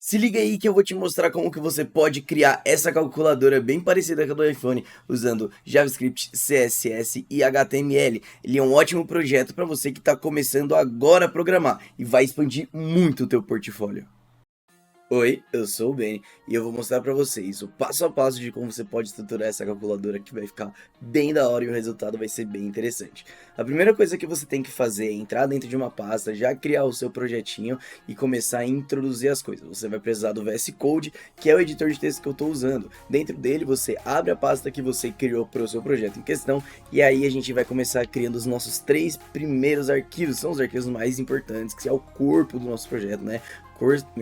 Se liga aí que eu vou te mostrar como que você pode criar essa calculadora bem parecida com a do iPhone, usando JavaScript, CSS e HTML. Ele é um ótimo projeto para você que está começando agora a programar e vai expandir muito o teu portfólio. Oi, eu sou o Benny e eu vou mostrar para vocês o passo a passo de como você pode estruturar essa calculadora que vai ficar bem da hora e o resultado vai ser bem interessante. A primeira coisa que você tem que fazer é entrar dentro de uma pasta, já criar o seu projetinho e começar a introduzir as coisas. Você vai precisar do VS Code, que é o editor de texto que eu estou usando. Dentro dele você abre a pasta que você criou para o seu projeto em questão e aí a gente vai começar criando os nossos 3 primeiros arquivos, são os arquivos mais importantes, que é o corpo do nosso projeto, né?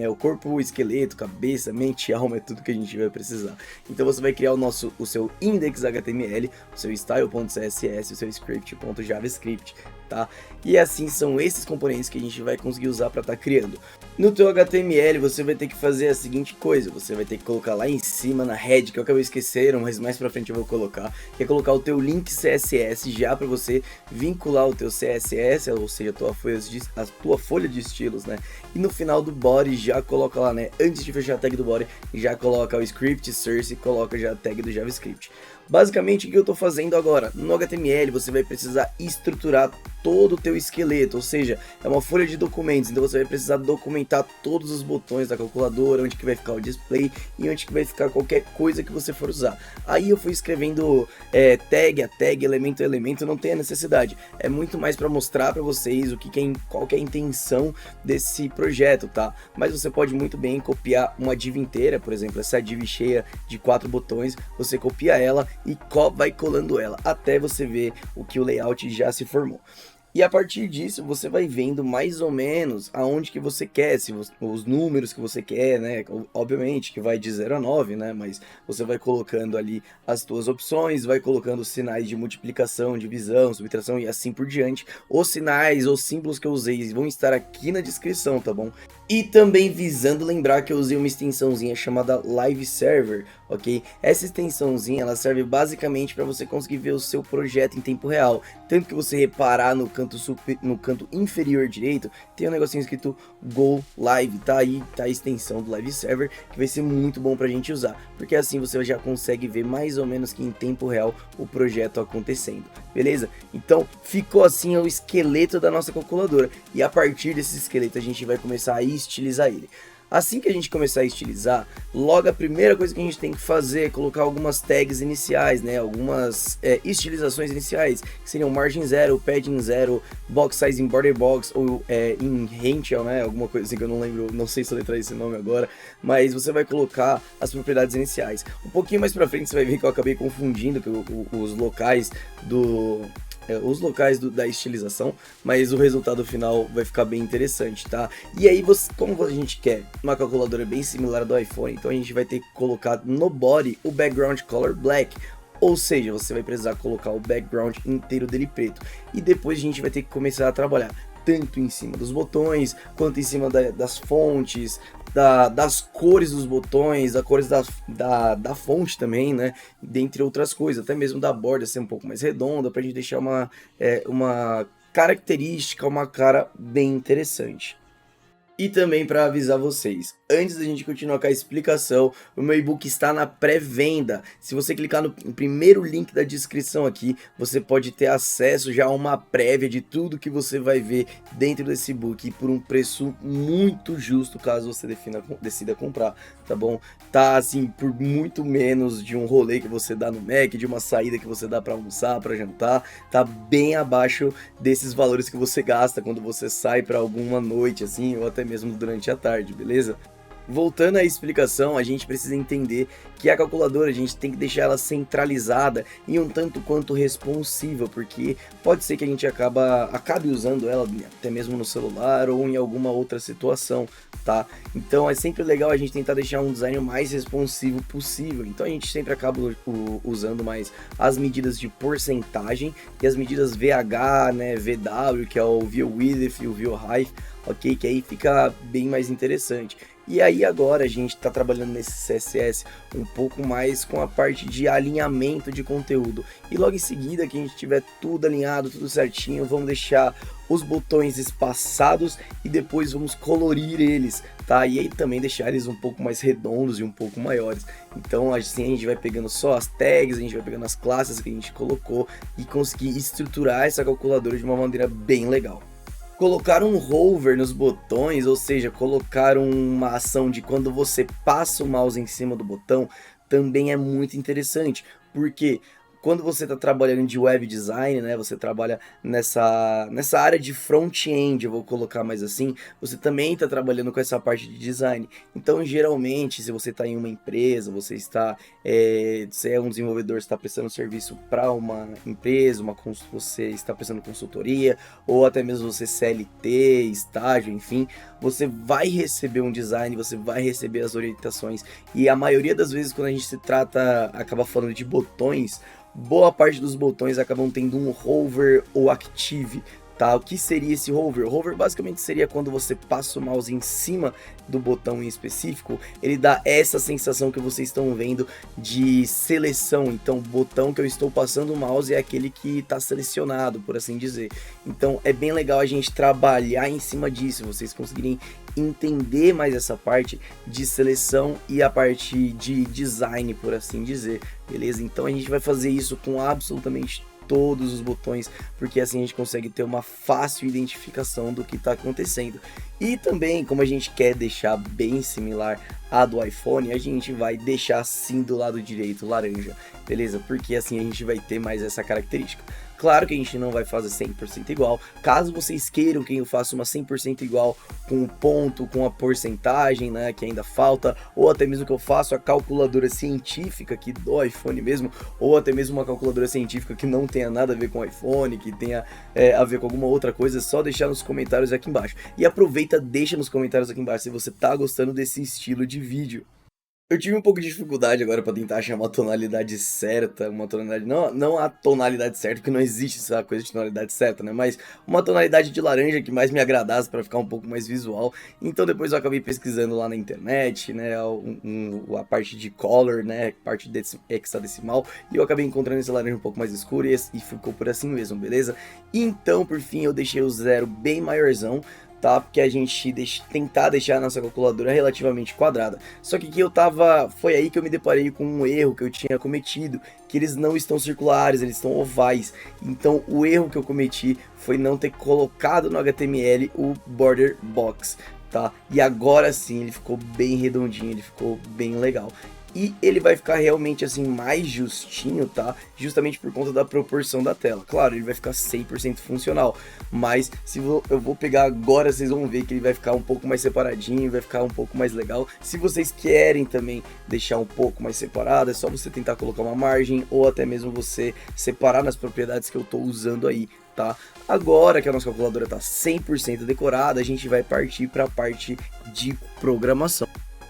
O corpo, o esqueleto, cabeça, mente, alma, é tudo que a gente vai precisar. Então você vai criar o seu index.html, o seu style.css, o seu script.javascript, tá? E assim são esses componentes que a gente vai conseguir usar para estar criando. No teu HTML você vai ter que fazer a seguinte coisa, você vai ter que colocar lá em cima na head, que eu acabei esquecendo, mas mais pra frente eu vou colocar, que é colocar o teu link CSS já para você vincular o teu CSS, ou seja, a tua folha de estilos, né? E no final do body já coloca lá, né? Antes de fechar a tag do body, já coloca o script source e coloca já a tag do JavaScript. Basicamente o que eu estou fazendo agora, no HTML você vai precisar estruturar todo o teu esqueleto, ou seja, é uma folha de documentos, então você vai precisar documentar todos os botões da calculadora, onde que vai ficar o display e onde que vai ficar qualquer coisa que você for usar. Aí eu fui escrevendo tag a tag, elemento a elemento, não tem a necessidade, é muito mais para mostrar para vocês qual que é a intenção desse projeto, tá? Mas você pode muito bem copiar uma div inteira, por exemplo, essa div cheia de 4 botões, você copia ela e vai colando ela até você ver o que o layout já se formou. E a partir disso você vai vendo mais ou menos aonde que você quer, os números que você quer, né? Obviamente que vai de 0 a 9, né? Mas você vai colocando ali as tuas opções, vai colocando sinais de multiplicação, divisão, subtração e assim por diante. Os sinais, os símbolos que eu usei vão estar aqui na descrição, tá bom? E também visando lembrar que eu usei uma extensãozinha chamada Live Server, ok? Essa extensãozinha ela serve basicamente para você conseguir ver o seu projeto em tempo real. Tanto que você reparar no canto inferior direito, tem um negocinho escrito Go Live, tá aí, tá a extensão do Live Server, que vai ser muito bom pra gente usar, porque assim você já consegue ver mais ou menos que em tempo real o projeto acontecendo, beleza? Então ficou assim o esqueleto da nossa calculadora, e a partir desse esqueleto a gente vai começar a estilizar ele. Assim que a gente começar a estilizar, logo a primeira coisa que a gente tem que fazer é colocar algumas tags iniciais, né? Algumas estilizações iniciais, que seriam margin 0, padding 0, box size em border box, ou em Hential, né? Alguma coisa assim que eu não lembro, não sei se eu letrar esse nome agora, mas você vai colocar as propriedades iniciais. Um pouquinho mais pra frente você vai ver que eu acabei confundindo os locais da estilização, mas o resultado final vai ficar bem interessante, tá? E aí, como a gente quer uma calculadora bem similar à do iPhone, então a gente vai ter que colocar no body o background color black, ou seja, você vai precisar colocar o background inteiro dele preto, e depois a gente vai ter que começar a trabalhar tanto em cima dos botões, quanto em cima das fontes, das cores dos botões, das cores da fonte também, né? Dentre outras coisas, até mesmo da borda ser um pouco mais redonda, pra gente deixar uma característica, uma cara bem interessante. E também para avisar vocês, antes da gente continuar com a explicação, o meu e-book está na pré-venda. Se você clicar no primeiro link da descrição aqui, você pode ter acesso já a uma prévia de tudo que você vai ver dentro desse e-book por um preço muito justo, caso você decida comprar, tá bom? Tá assim, por muito menos de um rolê que você dá no Mac, de uma saída que você dá para almoçar, para jantar, tá bem abaixo desses valores que você gasta quando você sai para alguma noite assim, ou até mesmo durante a tarde, beleza? Voltando à explicação, a gente precisa entender que a calculadora a gente tem que deixar ela centralizada e um tanto quanto responsiva, porque pode ser que a gente acabe usando ela até mesmo no celular ou em alguma outra situação, tá? Então é sempre legal a gente tentar deixar um design o mais responsivo possível, então a gente sempre acaba usando mais as medidas de porcentagem e as medidas VH, né, VW, que é o View Width e o View Height, ok? Que aí fica bem mais interessante. E aí agora a gente está trabalhando nesse CSS um pouco mais com a parte de alinhamento de conteúdo. E logo em seguida que a gente tiver tudo alinhado, tudo certinho, vamos deixar os botões espaçados e depois vamos colorir eles, tá? E aí também deixar eles um pouco mais redondos e um pouco maiores. Então assim a gente vai pegando só as tags, a gente vai pegando as classes que a gente colocou e conseguir estruturar essa calculadora de uma maneira bem legal. Colocar um hover nos botões, ou seja, colocar uma ação de quando você passa o mouse em cima do botão, também é muito interessante, porque quando você está trabalhando de web design, né, você trabalha nessa área de front-end, eu vou colocar mais assim, você também está trabalhando com essa parte de design. Então, geralmente, se você está em uma empresa, você é um desenvolvedor, está prestando serviço para uma empresa, você está prestando consultoria, ou até mesmo você CLT, estágio, enfim, você vai receber um design, você vai receber as orientações, e a maioria das vezes quando a gente acaba falando de botões, boa parte dos botões acabam tendo um hover ou active, tá? O que seria esse hover? O hover basicamente seria quando você passa o mouse em cima do botão em específico, ele dá essa sensação que vocês estão vendo de seleção. Então o botão que eu estou passando o mouse é aquele que está selecionado, por assim dizer. Então é bem legal a gente trabalhar em cima disso, vocês conseguirem entender mais essa parte de seleção e a parte de design, por assim dizer, beleza? Então a gente vai fazer isso com absolutamente todos os botões, porque assim a gente consegue ter uma fácil identificação do que está acontecendo. E também, como a gente quer deixar bem similar à do iPhone, a gente vai deixar assim do lado direito laranja, beleza? Porque assim a gente vai ter mais essa característica. Claro que a gente não vai fazer 100% igual, caso vocês queiram que eu faça uma 100% igual com o ponto, com a porcentagem, né, que ainda falta, ou até mesmo que eu faça a calculadora científica aqui do iPhone mesmo, ou até mesmo uma calculadora científica que não tenha nada a ver com o iPhone, que tenha a ver com alguma outra coisa, é só deixar nos comentários aqui embaixo. E aproveita, deixa nos comentários aqui embaixo se você tá gostando desse estilo de vídeo. Eu tive um pouco de dificuldade agora para tentar achar uma tonalidade certa, uma tonalidade, não a tonalidade certa, porque não existe essa coisa de tonalidade certa, né, mas uma tonalidade de laranja que mais me agradasse para ficar um pouco mais visual. Então depois eu acabei pesquisando lá na internet, né, a parte de color, né, parte de hexadecimal, e eu acabei encontrando esse laranja um pouco mais escuro e ficou por assim mesmo, beleza? Então, por fim, eu deixei o zero bem maiorzão, tá? Porque a gente tentar deixar a nossa calculadora relativamente quadrada. Só que foi aí que eu me deparei com um erro que eu tinha cometido, que eles não estão circulares, eles estão ovais. Então o erro que eu cometi foi não ter colocado no HTML o border box, tá? E agora sim ele ficou bem redondinho, ele ficou bem legal. E ele vai ficar realmente assim mais justinho, tá? Justamente por conta da proporção da tela. Claro, ele vai ficar 100% funcional, mas eu vou pegar agora, vocês vão ver que ele vai ficar um pouco mais separadinho, vai ficar um pouco mais legal. Se vocês querem também deixar um pouco mais separado, é só você tentar colocar uma margem ou até mesmo você separar nas propriedades que eu tô usando aí, tá? Agora que a nossa calculadora tá 100% decorada, a gente vai partir para a parte de programação.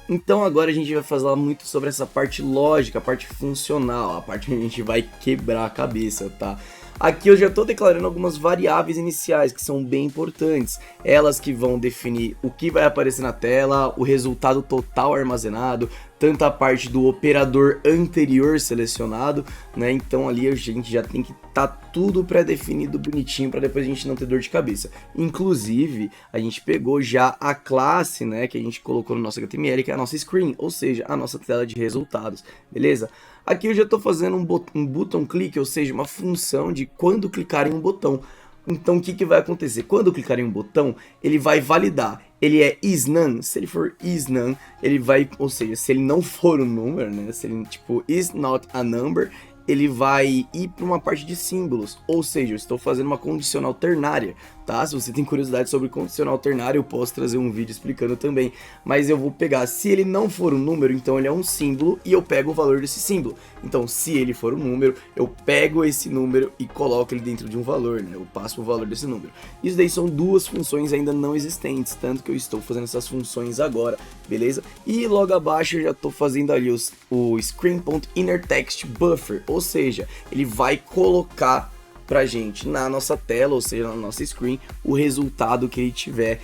Então agora a gente vai falar muito sobre essa parte lógica, a parte funcional, a parte que a gente vai quebrar a cabeça, tá? Aqui eu já estou declarando algumas variáveis iniciais que são bem importantes, elas que vão definir o que vai aparecer na tela, o resultado total armazenado, tanto a parte do operador anterior selecionado, né? Então ali a gente já tem que estar tudo pré-definido bonitinho para depois a gente não ter dor de cabeça. Inclusive, a gente pegou já a classe, né, que a gente colocou no nosso HTML, que é a nossa screen, ou seja, a nossa tela de resultados, beleza? Aqui eu já estou fazendo um button click, ou seja, uma função de quando clicar em um botão. Então o que vai acontecer? Quando eu clicar em um botão, ele vai validar. Ele é isNone, se ele for isNone, ele vai, ou seja, se ele não for um número, né, se ele tipo is not a number, ele vai ir para uma parte de símbolos, ou seja, eu estou fazendo uma condicional ternária, tá? Se você tem curiosidade sobre condicional ternária, eu posso trazer um vídeo explicando também, mas eu vou pegar, se ele não for um número, então ele é um símbolo e eu pego o valor desse símbolo. Então, se ele for um número, eu pego esse número e coloco ele dentro de um valor, né? Eu passo o valor desse número. Isso daí são duas funções ainda não existentes, tanto que eu estou fazendo essas funções agora, beleza? E logo abaixo eu já estou fazendo ali o screen.innerTextBuffer, ou seja, ele vai colocar pra gente na nossa tela, ou seja, na nossa screen, o resultado que ele tiver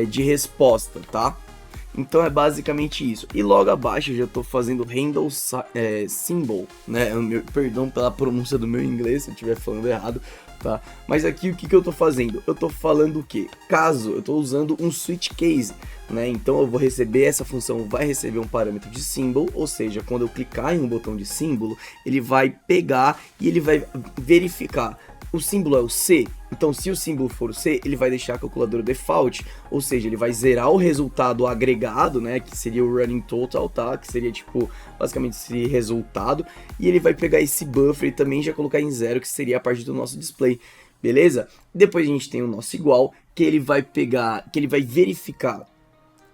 de resposta, tá? Então é basicamente isso. E logo abaixo eu já estou fazendo handle symbol, né? Perdão pela pronúncia do meu inglês se eu estiver falando errado, tá? Mas aqui o que eu estou fazendo? Eu estou falando o quê? Caso eu estou usando um switch case, né? Então eu vou receber, essa função vai receber um parâmetro de symbol, ou seja, quando eu clicar em um botão de símbolo, ele vai pegar e ele vai verificar. O símbolo é o C, então se o símbolo for o C, ele vai deixar a calculadora default, ou seja, ele vai zerar o resultado agregado, né, que seria o running total, tá, que seria tipo, basicamente esse resultado, e ele vai pegar esse buffer e também já colocar em zero, que seria a parte do nosso display, beleza? Depois a gente tem o nosso igual, que ele vai pegar, que ele vai verificar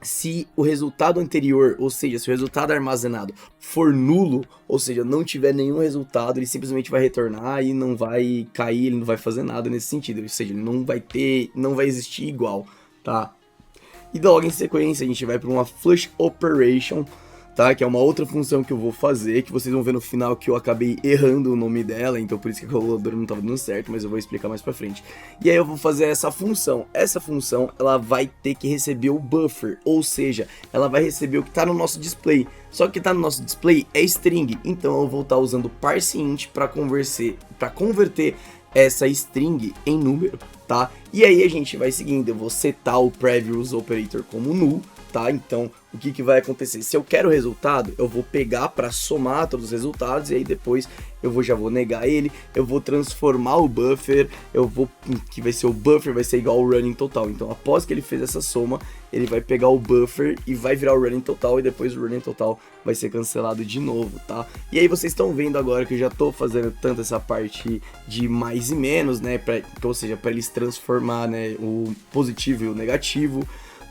se o resultado anterior, ou seja, se o resultado armazenado for nulo, ou seja, não tiver nenhum resultado, ele simplesmente vai retornar e não vai cair, ele não vai fazer nada nesse sentido, ou seja, ele não vai existir igual, tá? E logo em sequência a gente vai para uma flush operation, tá? Que é uma outra função que eu vou fazer, que vocês vão ver no final que eu acabei errando o nome dela, então por isso que a calculadora não estava dando certo, mas eu vou explicar mais pra frente. E aí eu vou fazer essa função. Essa função, ela vai ter que receber o buffer, ou seja, ela vai receber o que está no nosso display. Só que o que está no nosso display é string, então eu vou estar usando parseInt para converter essa string em número, tá? E aí a gente vai seguindo, eu vou setar o previous operator como null, tá? Então, o que vai acontecer? Se eu quero o resultado, eu vou pegar para somar todos os resultados e aí depois já vou negar ele, eu vou transformar o buffer, que vai ser o buffer, vai ser igual ao running total. Então, após que ele fez essa soma, ele vai pegar o buffer e vai virar o running total e depois o running total vai ser cancelado de novo, tá? E aí vocês estão vendo agora que eu já tô fazendo tanto essa parte de mais e menos, né? Ou seja, para eles transformar, né, o positivo e o negativo,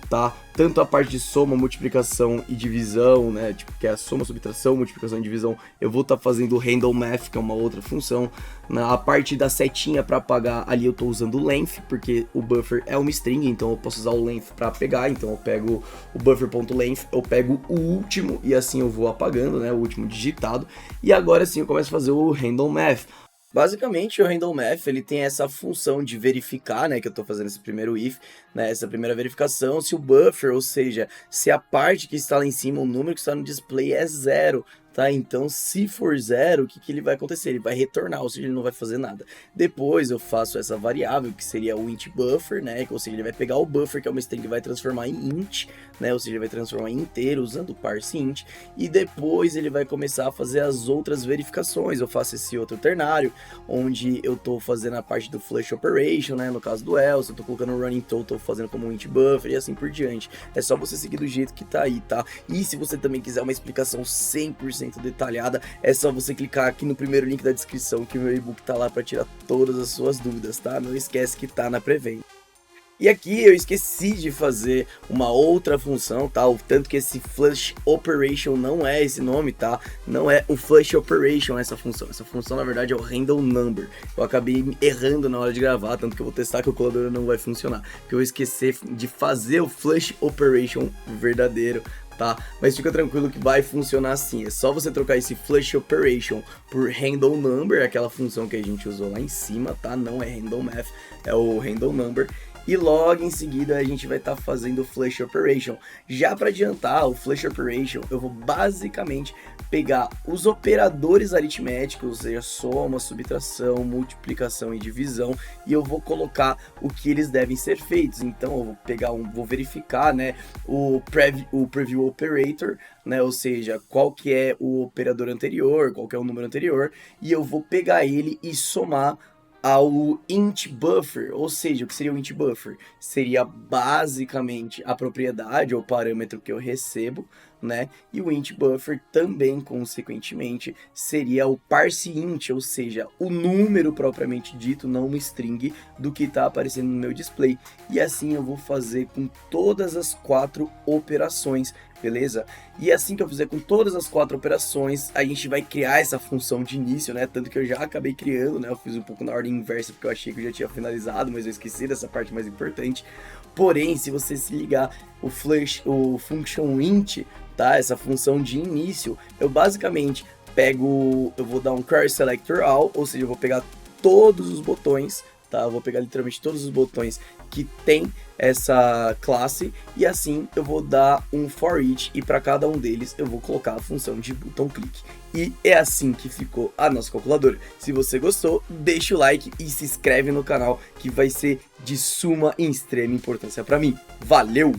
tá? Tanto a parte de soma, multiplicação e divisão, né? Tipo, que é a soma, subtração, multiplicação e divisão, eu vou estar fazendo o handle math, que é uma outra função. Na parte da setinha para apagar, ali eu estou usando o length, porque o buffer é uma string, então eu posso usar o length para pegar. Então eu pego o buffer.length, eu pego o último e assim eu vou apagando, né? O último digitado. E agora sim eu começo a fazer o handle math. Basicamente, o handle math, ele tem essa função de verificar, né, que eu estou fazendo esse primeiro if, né, essa primeira verificação, se o buffer, ou seja, se a parte que está lá em cima, o número que está no display é zero, tá? Então, se for zero, o que ele vai acontecer? Ele vai retornar, ou seja, ele não vai fazer nada. Depois eu faço essa variável, que seria o int buffer, né, ou seja, ele vai pegar o buffer, que é uma string, e vai transformar em int, né, ou seja, ele vai transformar em inteiro usando o parseInt, e depois ele vai começar a fazer as outras verificações. Eu faço esse outro ternário, onde eu tô fazendo a parte do flush operation, né, no caso do else, eu tô colocando o running total, fazendo como um int buffer e assim por diante. É só você seguir do jeito que tá aí, tá? E se você também quiser uma explicação 100% detalhada, é só você clicar aqui no primeiro link da descrição, que o meu e-book tá lá para tirar todas as suas dúvidas, tá? Não esquece que tá na pré-venda. E aqui eu esqueci de fazer uma outra função, tá? O tanto que esse flush operation não é esse nome, tá? Não é o flush operation essa função. Essa função, na verdade, é o handle number. Eu acabei errando na hora de gravar, tanto que eu vou testar que a calculadora não vai funcionar. Porque eu esqueci de fazer o flush operation verdadeiro, tá? Mas fica tranquilo que vai funcionar assim. É só você trocar esse flush operation por handle number, aquela função que a gente usou lá em cima, tá? Não é handle math, é o handle number. E logo em seguida a gente vai estar fazendo o flush operation. Já para adiantar o flush operation, eu vou basicamente pegar os operadores aritméticos, ou seja, soma, subtração, multiplicação e divisão, e eu vou colocar o que eles devem ser feitos. Então eu vou pegar vou verificar, né, o preview operator, né, ou seja, qual que é o operador anterior, qual que é o número anterior, e eu vou pegar ele e somar ao int buffer, ou seja, o que seria o int buffer? Seria basicamente a propriedade ou parâmetro que eu recebo, né? E o int buffer também, consequentemente, seria o parseInt, ou seja, o número propriamente dito, não uma string, do que está aparecendo no meu display. E assim eu vou fazer com todas as 4 operações, beleza? E assim que eu fizer com todas as 4 operações, a gente vai criar essa função de início, né? Tanto que eu já acabei criando, né? Eu fiz um pouco na ordem inversa porque eu achei que eu já tinha finalizado, mas eu esqueci dessa parte mais importante. Porém, se você se ligar, o function int, tá? Essa função de início, eu basicamente eu vou dar um query selector all, ou seja, eu vou pegar todos os botões, tá? Eu vou pegar literalmente todos os botões que tem essa classe e assim eu vou dar um for each e para cada um deles eu vou colocar a função de botão clique. E é assim que ficou a nossa calculadora. Se você gostou, deixa o like e se inscreve no canal que vai ser de suma e extrema importância para mim. Valeu!